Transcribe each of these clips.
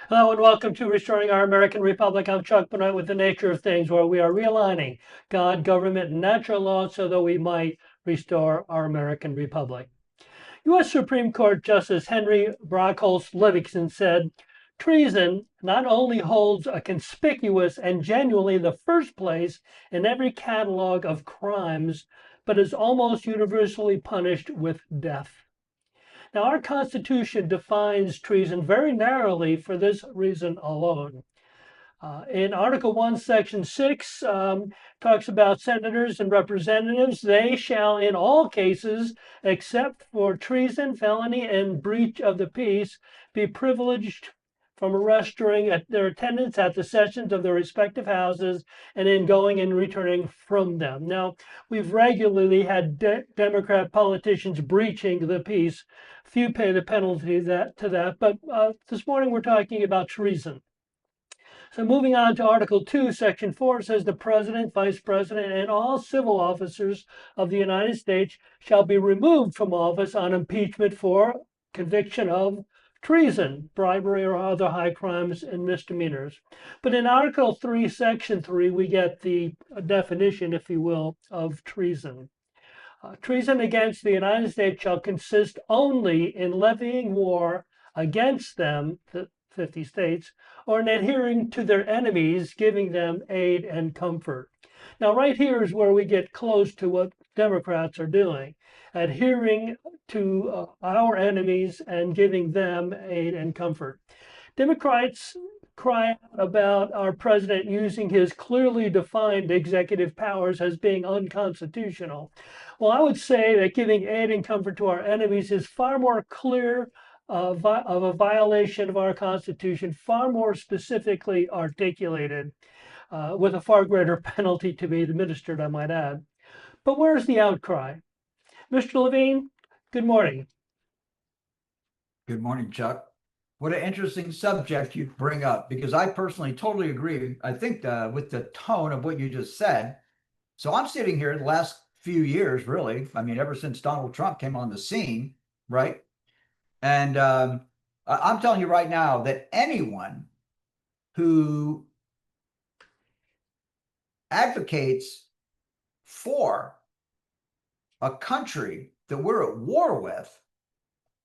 Hello and welcome to Restoring Our American Republic. I'm Chuck Benoit with The Nature of Things, where we are realigning God, government, and natural law so that we might restore our American Republic. U.S. Supreme Court Justice Henry Brockholz Livingston said, treason not only holds a conspicuous and genuinely the first place in every catalog of crimes, but is almost universally punished with death. Now, our Constitution defines treason very narrowly for this reason alone. In Article 1, Section 6, talks about senators and representatives. They shall, in all cases, except for treason, felony, and breach of the peace, be privileged from arresting their attendance at the sessions of their respective houses and in going and returning from them. Now, we've regularly had Democrat politicians breaching the peace. Few pay the penalty to that, but this morning we're talking about treason. So moving on to Article 2, Section 4 says the President, Vice President, and all civil officers of the United States shall be removed from office on impeachment for conviction of treason, bribery, or other high crimes and misdemeanors. But in Article 3, Section 3, we get the definition, if you will, of treason. Treason against the United States shall consist only in levying war against them, the 50 states, or in adhering to their enemies, giving them aid and comfort. Now, right here is where we get close to what Democrats are doing, adhering to our enemies and giving them aid and comfort. Democrats cry out about our president using his clearly defined executive powers as being unconstitutional. Well, I would say that giving aid and comfort to our enemies is far more clear of a violation of our Constitution, far more specifically articulated, with a far greater penalty to be administered, I might add. But where's the outcry? Mr. Levine, good morning. Good morning, Chuck. What an interesting subject you bring up, because I personally totally agree. I think with the tone of what you just said. So I'm sitting here the last few years, really. I mean, ever since Donald Trump came on the scene, right? And I'm telling you right now that anyone who advocates for a country that we're at war with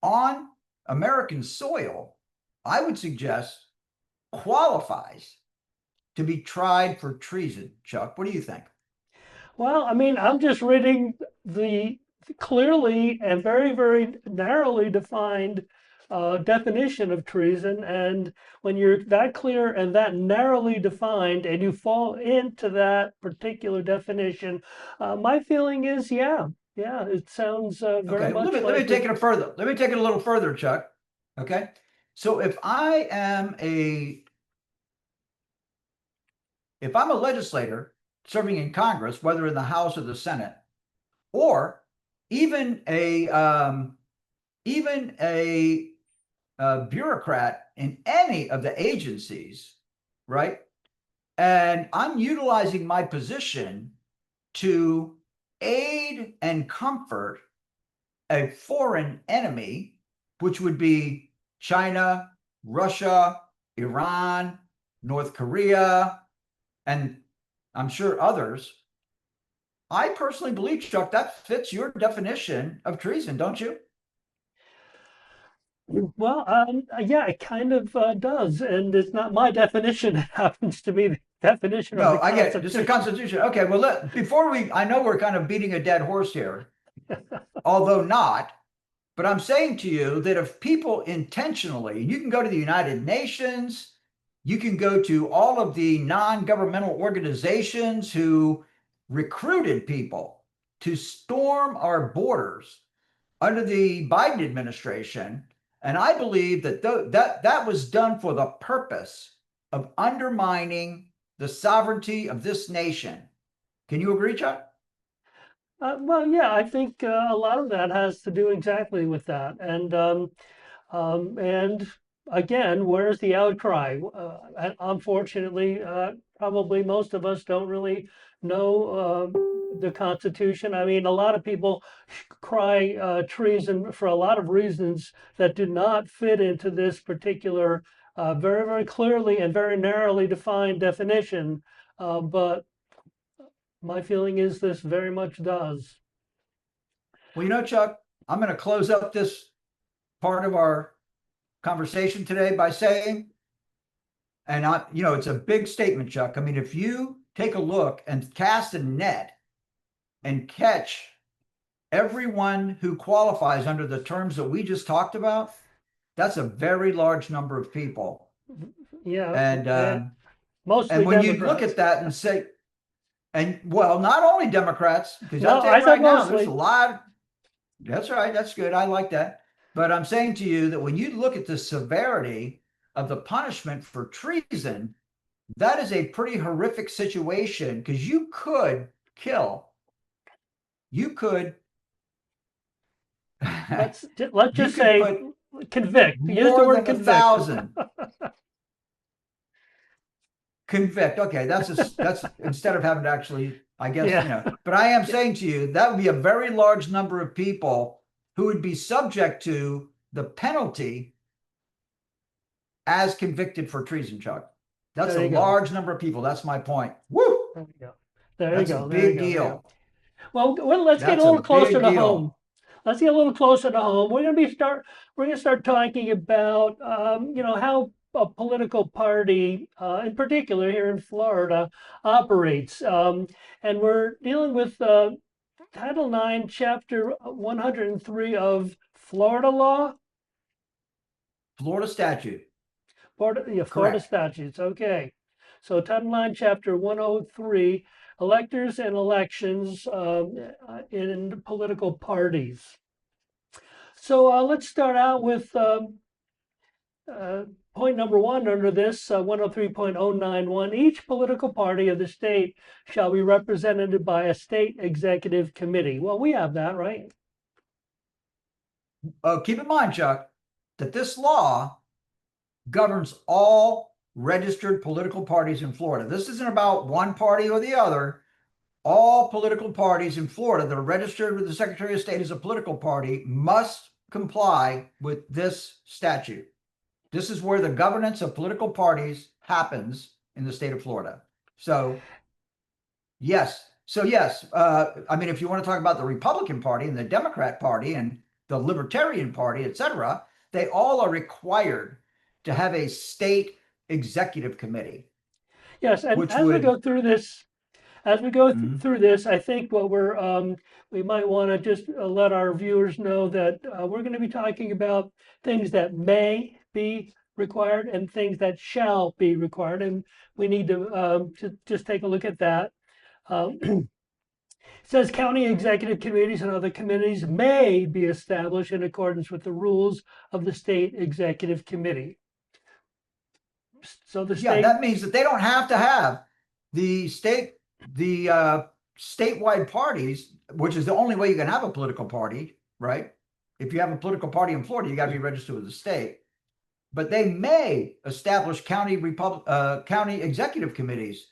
on American soil, I would suggest qualifies to be tried for treason. Chuck, what do you think? Well, I mean, I'm just reading the clearly and very, very narrowly defined definition of treason. And when you're that clear and that narrowly defined and you fall into that particular definition, my feeling is, yeah, it sounds very Okay, well, much let me like take it further. Let me take it a little further, Chuck. Okay. So if I'm a legislator serving in Congress, whether in the House or the Senate, or even a bureaucrat in any of the agencies, right? And I'm utilizing my position to aid and comfort a foreign enemy, which would be China, Russia, Iran, North Korea, and I'm sure others. I personally believe, Chuck, that fits your definition of treason, don't you? well, yeah, it kind of does, and it's not my definition. It happens to be the definition of the No, I get it. It's the Constitution. Constitution. Okay, well, I know we're kind of beating a dead horse here, although not. But I'm saying to you that if people intentionally, you can go to the United Nations, you can go to all of the non-governmental organizations who recruited people to storm our borders under the Biden administration. And I believe that that was done for the purpose of undermining the sovereignty of this nation. Can you agree, Chuck? Well, yeah, I think a lot of that has to do exactly with that. And again, where's the outcry? Unfortunately, probably most of us don't really know the Constitution. I mean, a lot of people cry treason for a lot of reasons that do not fit into this particular very, very clearly and very narrowly defined definition. But my feeling is this very much does. Well, Chuck, I'm going to close up this part of our conversation today by saying, and it's a big statement, Chuck. I mean, if you take a look and cast a net and catch everyone who qualifies under the terms that we just talked about, that's a very large number of people. Yeah. And mostly and when Democrats. you look at that and say, and well, not only Democrats, because No, I'll tell I you said right now, mostly. there's a lot. That's right. That's good. I like that. But I'm saying to you that when you look at the severity of the punishment for treason, that is a pretty horrific situation because you could kill. You could. Let's You just could say put convict. Use the more word than convict. 1,000. Convict. Okay, that's instead of having to actually, I guess, Yeah. But I am saying to you that would be a very large number of people who would be subject to the penalty as convicted for treason, Chuck. That's There a you go. large number of people. That's my point. Woo! There you go. There you That's a go. There you big go. There you deal. go. Well, let's get a That's a little closer big to home. deal. Let's get a little closer to home. We're gonna start talking about how a political party, in particular here in Florida, operates, and we're dealing with Title IX, Chapter 103 of Florida law. Florida statute. Florida Correct. statutes. Okay. So Title IX, Chapter 103, electors and elections in political parties. So let's start out with point number one under this 103.091. Each political party of the state shall be represented by a state executive committee. Well, we have that, right? Keep in mind, Chuck, that this law governs all registered political parties in Florida. This isn't about one party or the other. All political parties in Florida that are registered with the Secretary of State as a political party must comply with this statute. This is where the governance of political parties happens in the state of Florida. So, yes. I mean, if you want to talk about the Republican Party and the Democrat Party and the Libertarian Party, etc., they all are required to have a state executive committee. Yes, and as we go through this, I think what we might want to just let our viewers know that we're going to be talking about things that may be required and things that shall be required, and we need to just take a look at that. It says county executive committees and other committees may be established in accordance with the rules of the state executive committee. So the state, that means that they don't have to have the statewide parties, which is the only way you can have a political party, right? If you have a political party in Florida, you got to be registered with the state. But they may establish county executive committees.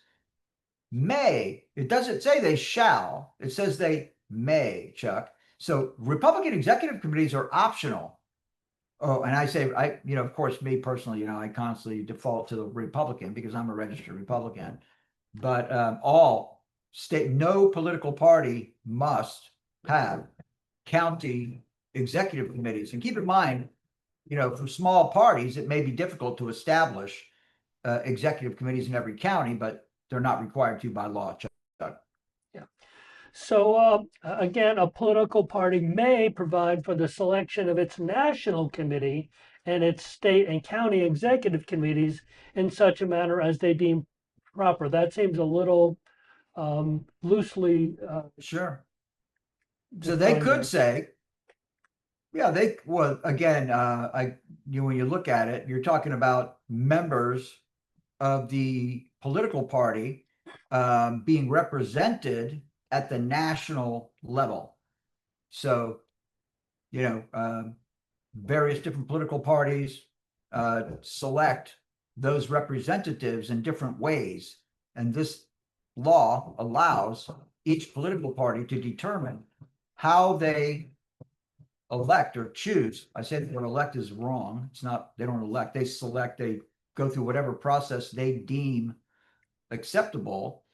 May. It doesn't say they shall. It says they may, Chuck. So Republican executive committees are optional. Oh, and I say, of course, me personally, I constantly default to the Republican because I'm a registered Republican. But no political party must have county executive committees. And keep in mind, for small parties, it may be difficult to establish executive committees in every county, but they're not required to by law, Chuck. Yeah. So again, a political party may provide for the selection of its national committee and its state and county executive committees in such a manner as they deem proper. That seems a little loosely. Sure. So they could say, again, when you look at it, you're talking about members of the political party being represented at the national level. So, various different political parties select those representatives in different ways. And this law allows each political party to determine how they elect or choose. I said the word elect is wrong. It's not, they don't elect, they select a go through whatever process they deem acceptable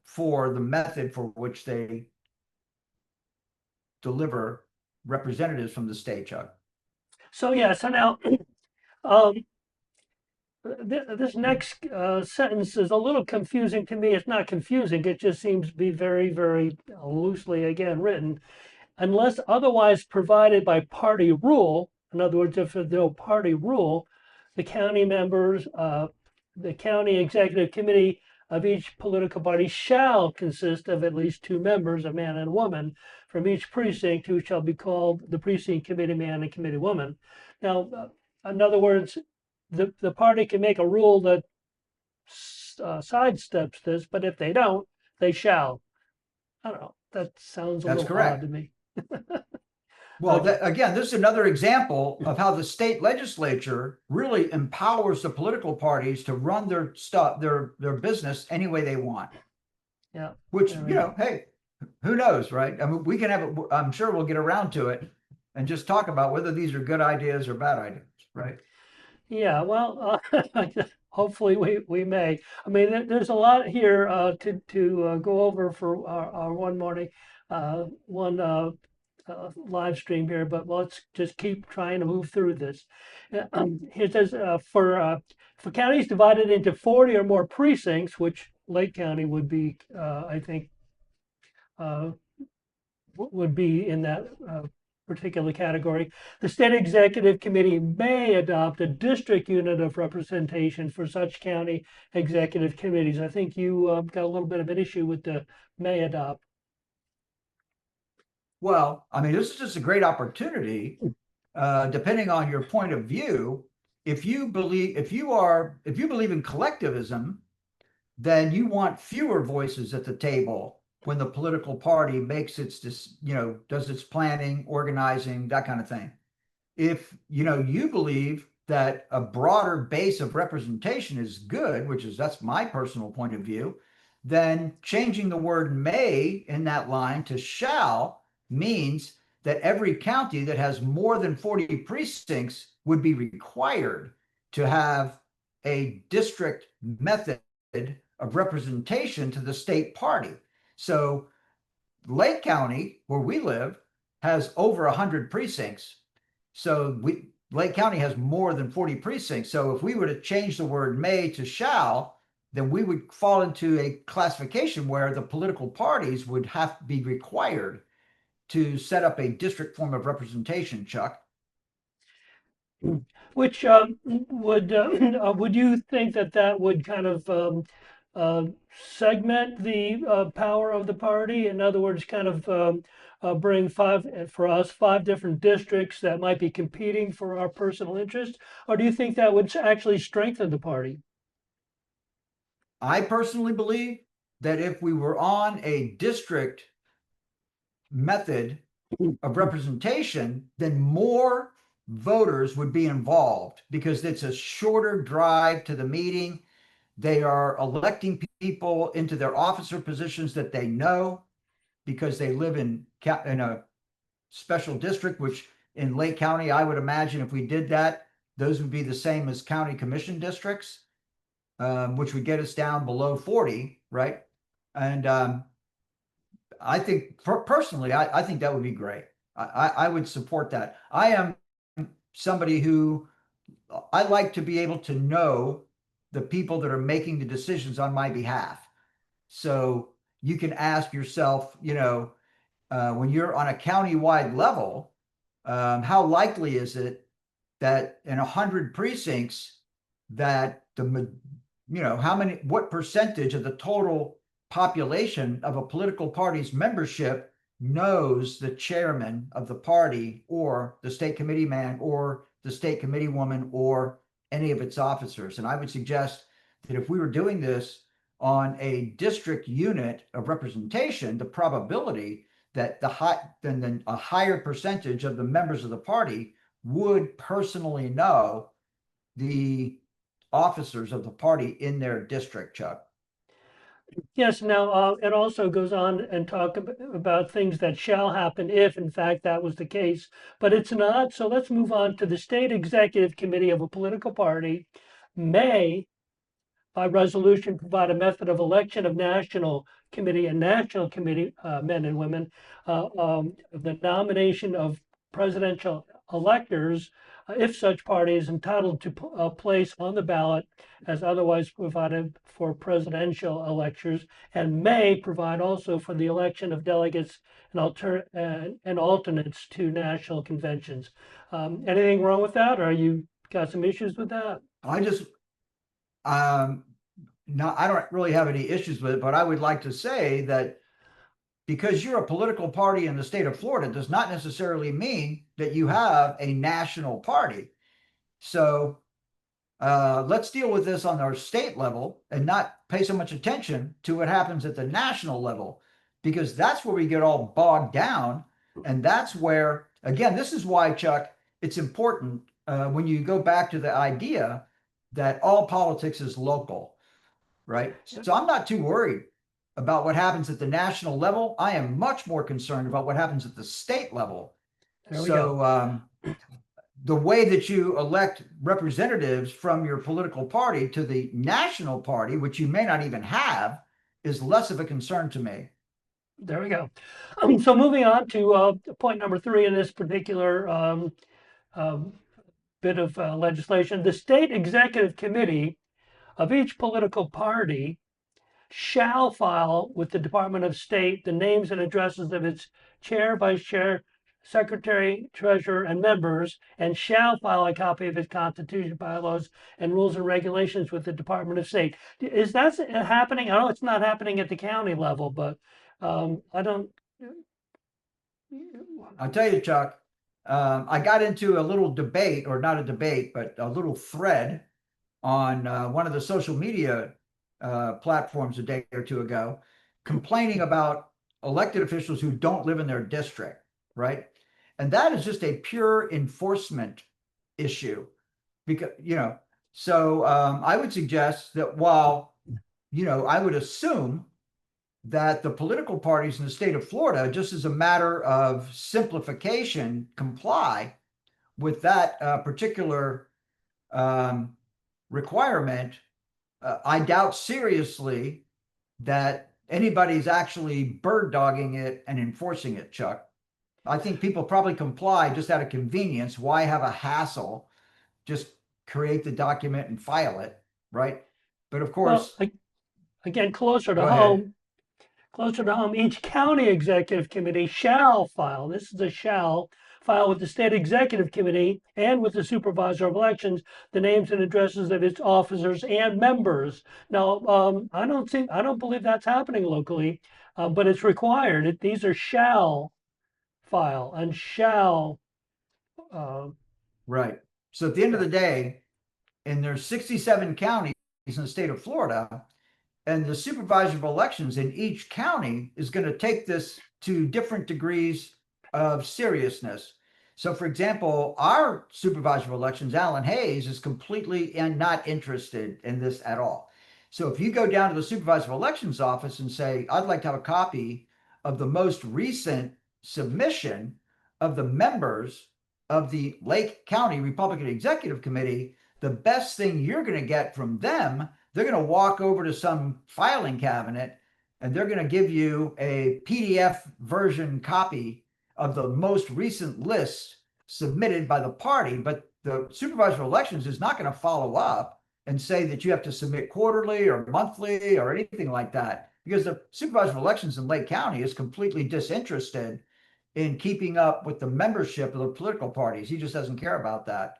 for the method for which they deliver representatives from the state, Chuck. So yeah, so now um, this next sentence is a little confusing to me. It's not confusing. It just seems to be very, very loosely again written. Unless otherwise provided by party rule, in other words, if there's no party rule, the county members, the county executive committee of each political party shall consist of at least two members, a man and a woman, from each precinct, who shall be called the precinct committee man and committee woman. Now, in other words, the party can make a rule that sidesteps this, but if they don't, they shall. I don't know. That sounds a That's little odd correct. to me. Well, Okay. again, this is another example of how the state legislature really empowers the political parties to run their stuff, their business any way they want. Yeah. Which, Very good. hey, who knows, right? I mean, we can have, I'm sure we'll get around to it and just talk about whether these are good ideas or bad ideas, right? Yeah. Well, hopefully we may. I mean, there's a lot here to go over for our one morning, one live stream here, but let's just keep trying to move through this. Here says for counties divided into 40 or more precincts, which Lake County would be, I think, uh, would be in that particular category. The state executive committee may adopt a district unit of representation for such county executive committees. I think you got a little bit of an issue with the may adopt. Well, I mean, this is just a great opportunity, depending on your point of view. If you believe in collectivism, then you want fewer voices at the table when the political party makes its, does its planning, organizing, that kind of thing. If, you believe that a broader base of representation is good, that's my personal point of view, then changing the word may in that line to shall means that every county that has more than 40 precincts would be required to have a district method of representation to the state party. So Lake County, where we live, has over 100 precincts. So Lake County has more than 40 precincts. So if we were to change the word may to shall, then we would fall into a classification where the political parties would have to be required to set up a district form of representation, Chuck. Which would you think that would kind of segment the power of the party? In other words, kind of bring five different districts that might be competing for our personal interest, or do you think that would actually strengthen the party? I personally believe that if we were on a district method of representation, then more voters would be involved because it's a shorter drive to the meeting. They are electing people into their officer positions that they know because they live in a special district, which in Lake County, I would imagine if we did that, those would be the same as county commission districts, which would get us down below 40, right? And I think personally, I think that would be great. I would support that. I am somebody who I like to be able to know the people that are making the decisions on my behalf. So you can ask yourself, when you're on a county-wide level, how likely is it that in 100 precincts that what percentage of the total population of a political party's membership knows the chairman of the party or the state committee man or the state committee woman or any of its officers? And I would suggest that if we were doing this on a district unit of representation, the probability that then a higher percentage of the members of the party would personally know the officers of the party in their district, Chuck. Yes, now it also goes on and talk about things that shall happen if, in fact, that was the case, but it's not. So let's move on to the state executive committee of a political party may, by resolution, provide a method of election of national committee and national committee men and women, the nomination of presidential electors, if such party is entitled to a place on the ballot as otherwise provided for presidential electors, and may provide also for the election of delegates and alternates to national conventions. Anything wrong with that, or you got some issues with that? I just, no, I don't really have any issues with it, but I would like to say that because you're a political party in the state of Florida does not necessarily mean that you have a national party. So let's deal with this on our state level and not pay so much attention to what happens at the national level, because that's where we get all bogged down. And that's where, again, this is why, Chuck, it's important when you go back to the idea that all politics is local, right? So I'm not too worried about what happens at the national level. I am much more concerned about what happens at the state level. So the way that you elect representatives from your political party to the national party, which you may not even have, is less of a concern to me. There we go. So moving on to point number 3 in this particular bit of legislation, the state executive committee of each political party shall file with the Department of State the names and addresses of its chair, vice chair, secretary, treasurer, and members, and shall file a copy of its constitution, bylaws, and rules and regulations with the Department of State. Is that happening? I know it's not happening at the county level, but I don't. I'll tell you, Chuck, I got into a little debate, or not a debate, but a little thread on one of the social media platforms a day or two ago, complaining about elected officials who don't live in their district, right? And that is just a pure enforcement issue, because, so I would suggest that while, I would assume that the political parties in the state of Florida, just as a matter of simplification, comply with that particular requirement. I doubt seriously that anybody's actually bird dogging it and enforcing it, Chuck. I think people probably comply just out of convenience. Why have a hassle? Just create the document and file it, right? But of course, well, again, closer to go ahead. home, each county executive committee shall file, this is a shall, file with the state executive committee and with the supervisor of elections the names and addresses of its officers and members. Now, I don't believe that's happening locally, but it's required. These are shall file and shall. Right. So at the end of the day, and there's 67 counties in the state of Florida, and the supervisor of elections in each county is going to take this to different degrees of seriousness. So, for example, our supervisor of elections, Alan Hayes, is completely and not interested in this at all. So if you go down to the supervisor of elections office and say, I'd like to have a copy of the most recent submission of the members of the Lake County Republican Executive Committee, the best thing you're going to get from them, they're going to walk over to some filing cabinet and they're going to give you a PDF version copy of the most recent list submitted by the party. But the supervisor of elections is not going to follow up and say that you have to submit quarterly or monthly or anything like that, because the supervisor of elections in Lake County is completely disinterested in keeping up with the membership of the political parties. He just doesn't care about that.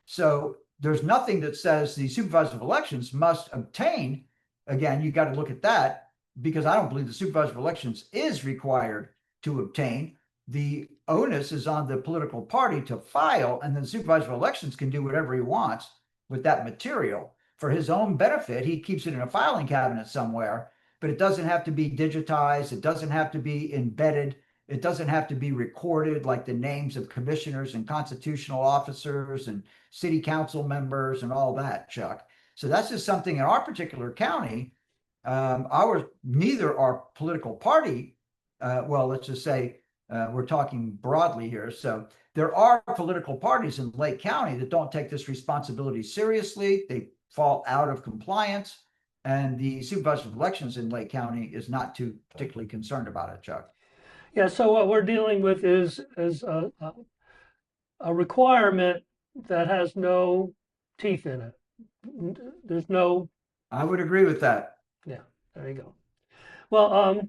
So there's nothing that says the supervisor of elections must obtain. Again, you got to look at that, because I don't believe the supervisor of elections is required to obtain. The onus is on the political party to file, and then the supervisor of elections can do whatever he wants with that material for his own benefit. He keeps it in a filing cabinet somewhere, but it doesn't have to be digitized. It doesn't have to be embedded. It doesn't have to be recorded like the names of commissioners and constitutional officers and city council members and all that, Chuck. So that's just something in our particular county. Neither our political party, well, let's just say we're talking broadly here. So there are political parties in Lake County that don't take this responsibility seriously. They fall out of compliance. And the supervisor of elections in Lake County is not too particularly concerned about it, Chuck. Yeah, so what we're dealing with is a requirement that has no teeth in it. There's no, I would agree with that. yeah, there you go. Well,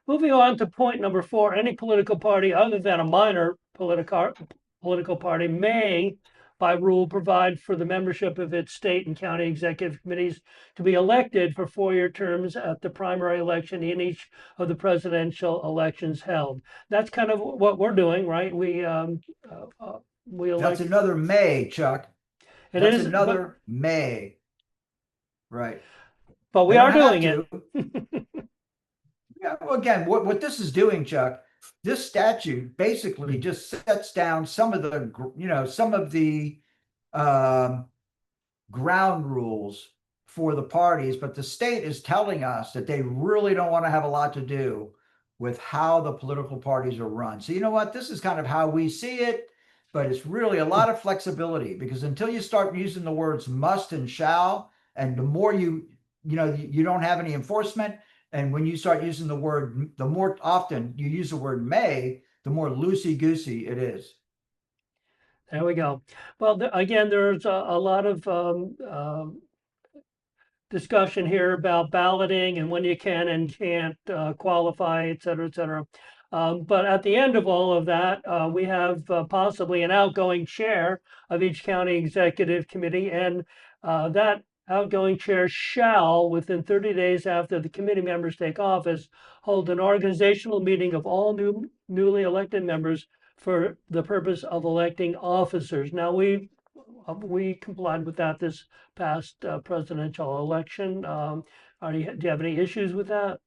moving on to point number 4, any political party other than a minor political party may, by rule, provide for the membership of its state and county executive committees to be elected for 4-year terms at the primary election in each of the presidential elections held. That's kind of what we're doing, right? We elect. That's another may, Chuck. It That's is, another may. Right. but we They are don't have doing to. it. Yeah, well, again, what this is doing, Chuck, this statute basically just sets down some of the, some of the ground rules for the parties, but the state is telling us that they really don't want to have a lot to do with how the political parties are run. So you know what? This is kind of how we see it, but it's really a lot of flexibility, because until you start using the words must and shall, and the more you don't have any enforcement. And when you start using the word, the more often you use the word may, the more loosey-goosey it is. There we go. Well, again, there's a lot of discussion here about balloting and when you can and can't qualify, et cetera, et cetera. But at the end of all of that, we have possibly an outgoing chair of each county executive committee, and that outgoing chair shall, within 30 days after the committee members take office, hold an organizational meeting of all newly elected members for the purpose of electing officers. Now, we complied with that this past presidential election. Do you have any issues with that?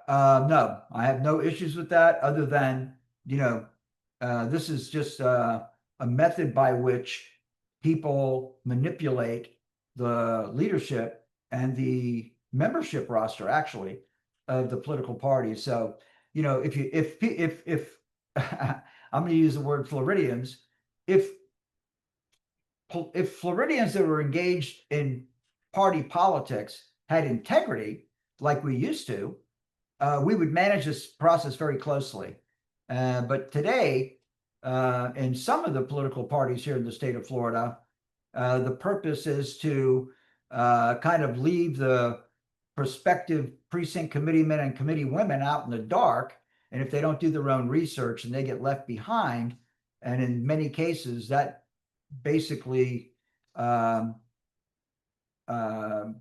No, I have no issues with that, other than, this is just a method by which people manipulate the leadership and the membership roster, actually, of the political parties. So, if I'm going to use the word Floridians, if Floridians that were engaged in party politics had integrity like we used to, we would manage this process very closely. But today, in some of the political parties here in the state of Florida, the purpose is to kind of leave the prospective precinct committee men and committee women out in the dark. And if they don't do their own research, and they get left behind, and in many cases that basically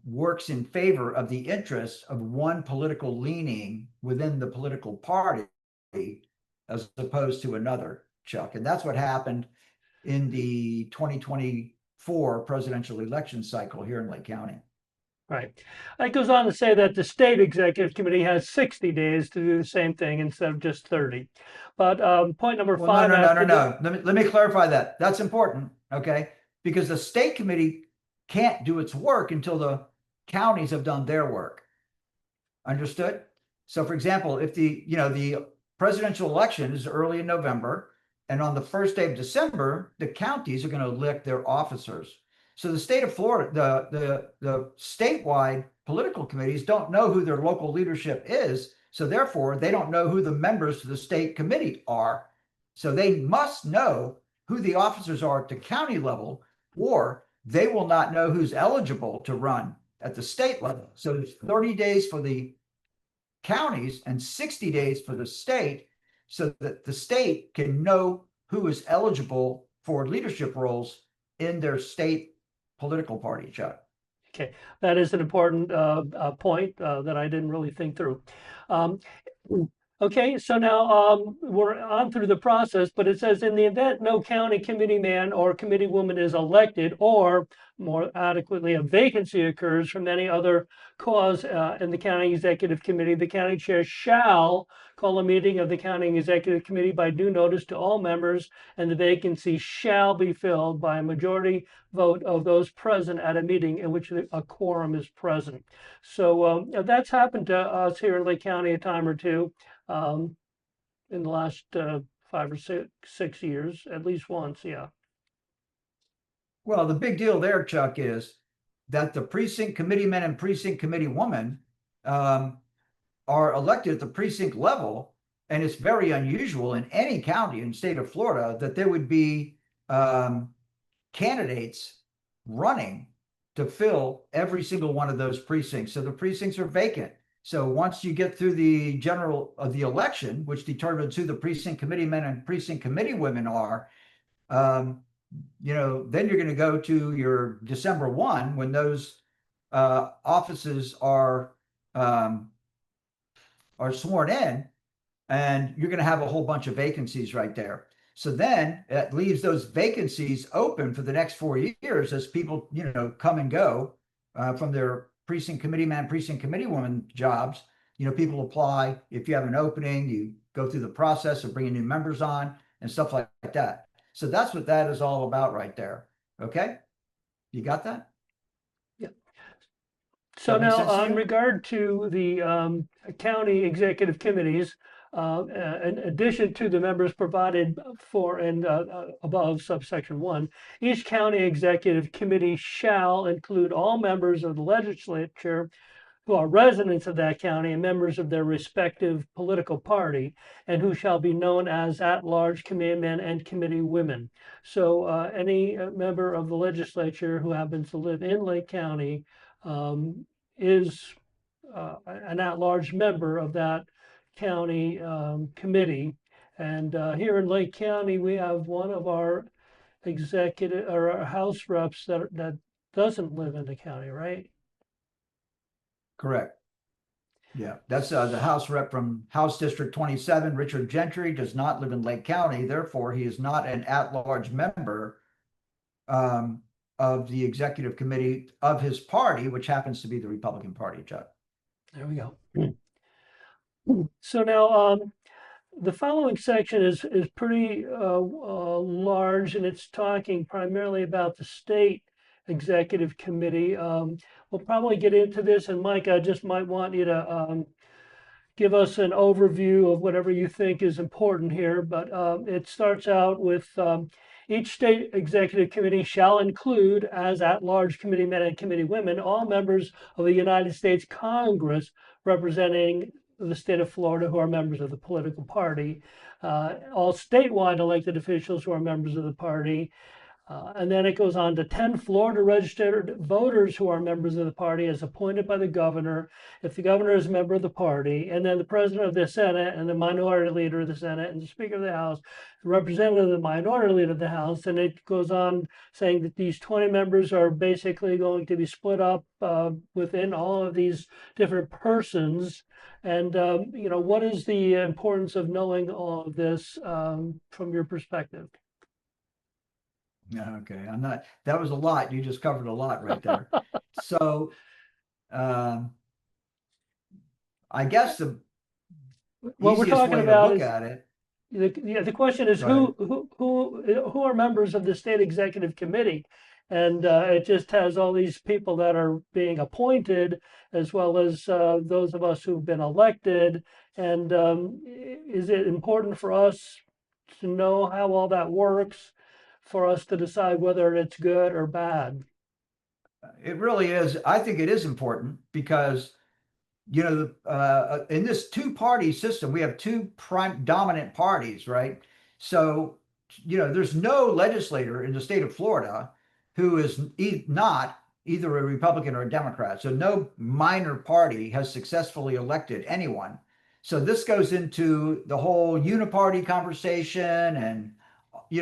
works in favor of the interests of one political leaning within the political party as opposed to another, Chuck. And that's what happened in the 2024 presidential election cycle here in Lake County. Right. It goes on to say that the state executive committee has 60 days to do the same thing instead of just 30. But point number 5. No. Let me clarify that. That's important, okay? Because the state committee can't do its work until the counties have done their work. Understood? So, for example, if the presidential election is early in November, and on the first day of December, the counties are going to elect their officers. So the state of Florida, the statewide political committees don't know who their local leadership is. So therefore, they don't know who the members of the state committee are. So they must know who the officers are at the county level, or they will not know who's eligible to run at the state level. So there's 30 days for the counties and 60 days for the state, so that the state can know who is eligible for leadership roles in their state political party, Chuck. Okay, that is an important point that I didn't really think through. Okay, so now we're on through the process, but it says in the event no county committee man or committee woman is elected, or more adequately, a vacancy occurs from any other cause in the county executive committee, the county chair shall call a meeting of the county executive committee by due notice to all members, and the vacancy shall be filled by a majority vote of those present at a meeting in which a quorum is present. So that's happened to us here in Lake County a time or two. In the last 5 or 6 years, at least once, yeah. Well, the big deal there, Chuck, is that the precinct committee men and precinct committee women um, are elected at the precinct level. And it's very unusual in any county in the state of Florida that there would be um, candidates running to fill every single one of those precincts. So the precincts are vacant. So once you get through the general of the election, which determines who the precinct committee men and precinct committee women are, um, then you're going to go to your December 1 when those offices um, are sworn in, and you're going to have a whole bunch of vacancies right there. So then it leaves those vacancies open for the next 4 years as people, come and go from their precinct committee man, precinct committee woman jobs. People apply. If you have an opening, you go through the process of bringing new members on and stuff like that. So that's what that is all about right there. Okay. You got that? Yeah. Does So that make sense to now, in you? regard to the county executive committees, in addition to the members provided for and above subsection 1, each county executive committee shall include all members of the legislature who are residents of that county and members of their respective political party, and who shall be known as at-large committee men and committee women. So any member of the legislature who happens to live in Lake County is an at-large member of that county committee. And here in Lake County, we have one of our executive or our House reps that doesn't live in the county, right? Correct. Yeah, that's the House rep from House District 27. Richard Gentry does not live in Lake County. Therefore, he is not an at-large member um, of the executive committee of his party, which happens to be the Republican Party, Chuck. There we go. So now, the following section is pretty large, and it's talking primarily about the state executive committee. We'll probably get into this, and Mike, I just might want you to give us an overview of whatever you think is important here. But it starts out with each state executive committee shall include, as at-large committee men and committee women, all members of the United States Congress representing the state of Florida who are members of the political party, all statewide elected officials who are members of the party, and then it goes on to 10 Florida registered voters who are members of the party as appointed by the governor, if the governor is a member of the party, and then the president of the Senate and the minority leader of the Senate and the speaker of the House, the representative of the minority leader of the House. And it goes on saying that these 20 members are basically going to be split up within all of these different persons. And, what is the importance of knowing all of this from your perspective? Yeah, okay. I'm not, that was a lot. You just covered a lot right there. So um, I guess the What we're easiest talking way to about look is at it, the question is right? who are members of the state executive committee, and it just has all these people that are being appointed as well as those of us who've been elected. And is it important for us to know how all that works for us to decide whether it's good or bad? It really is. I think it is important because in this two-party system, we have two prime dominant parties, right? So, there's no legislator in the state of Florida who is not either a Republican or a Democrat. So no minor party has successfully elected anyone. So this goes into the whole uniparty conversation and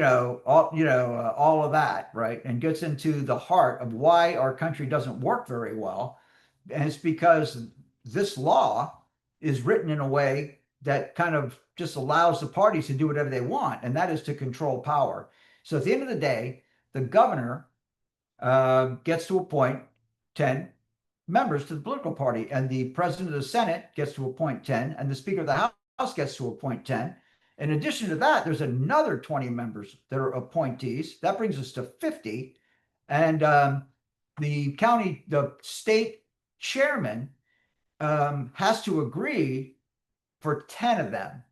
all of that, right? And gets into the heart of why our country doesn't work very well. And it's because this law is written in a way that kind of just allows the parties to do whatever they want, and that is to control power. So at the end of the day, the governor gets to appoint 10 members to the political party, and the president of the Senate gets to appoint 10, and the speaker of the House gets to appoint 10. In addition to that, there's another 20 members that are appointees. That brings us to 50. And the state chairman has to agree for 10 of them,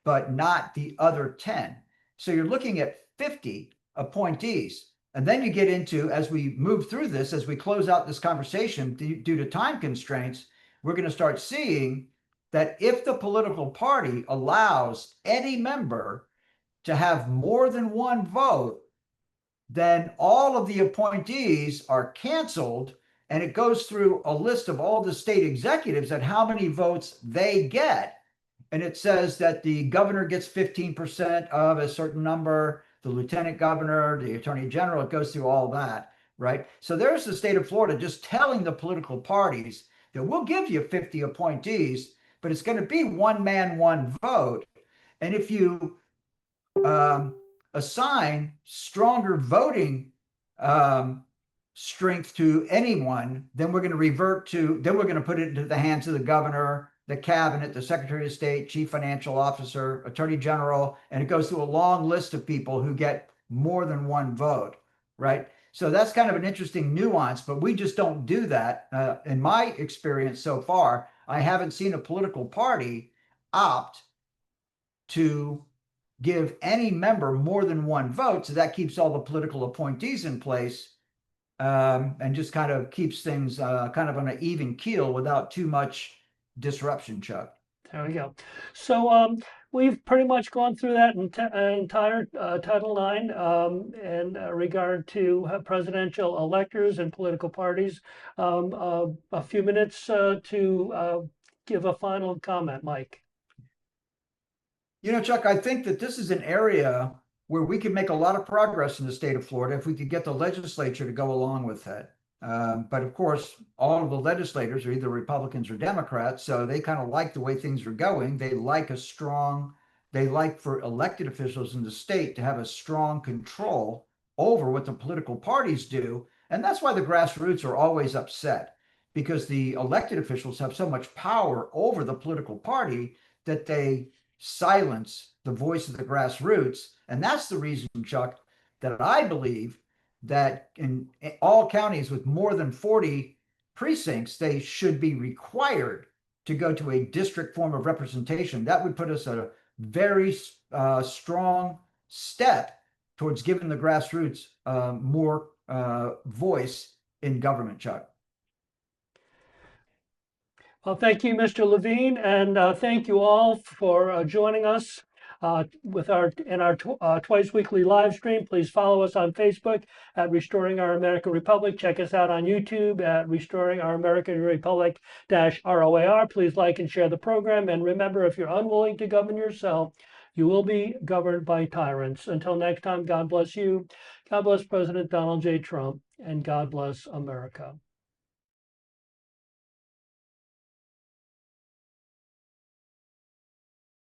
but not the other 10. So you're looking at 50 appointees. And then you get into, as we move through this, as we close out this conversation, due to time constraints, we're going to start seeing that if the political party allows any member to have more than one vote, then all of the appointees are canceled, and it goes through a list of all the state executives and how many votes they get. And it says that the governor gets 15% of a certain number, the lieutenant governor, the attorney general, it goes through all that, right? So there's the state of Florida just telling the political parties that we'll give you 50 appointees, but it's going to be one man, one vote. And if you assign stronger voting strength to anyone, then we're going to revert to, then we're going to put it into the hands of the governor, the cabinet, the secretary of state, chief financial officer, attorney general, and it goes through a long list of people who get more than one vote, right? So that's kind of an interesting nuance, but we just don't do that. In my experience so far, I haven't seen a political party opt to give any member more than one vote. So that keeps all the political appointees in place, and just kind of keeps things kind of on an even keel without too much disruption, Chuck. There we go. So we've pretty much gone through that entire Title IX in regard to presidential electors and political parties. A few minutes to give a final comment, Mike. You know, Chuck, I think that this is an area where we could make a lot of progress in the state of Florida if we could get the legislature to go along with it. But of course, all of the legislators are either Republicans or Democrats, so they kind of like the way things are going. They like for elected officials in the state to have a strong control over what the political parties do. And that's why the grassroots are always upset, because the elected officials have so much power over the political party that they silence the voice of the grassroots. And that's the reason, Chuck, that I believe that in all counties with more than 40 precincts, they should be required to go to a district form of representation. That would put us at a very strong step towards giving the grassroots more voice in government, Chuck. Well, thank you, Mr. Levine, and thank you all for joining us with our twice weekly live stream. Please follow us on Facebook at Restoring Our American Republic. Check us out on YouTube at Restoring Our American Republic -ROAR. Please like and share the program. And remember, if you're unwilling to govern yourself, you will be governed by tyrants. Until next time, God bless you. God bless President Donald J. Trump, and God bless America.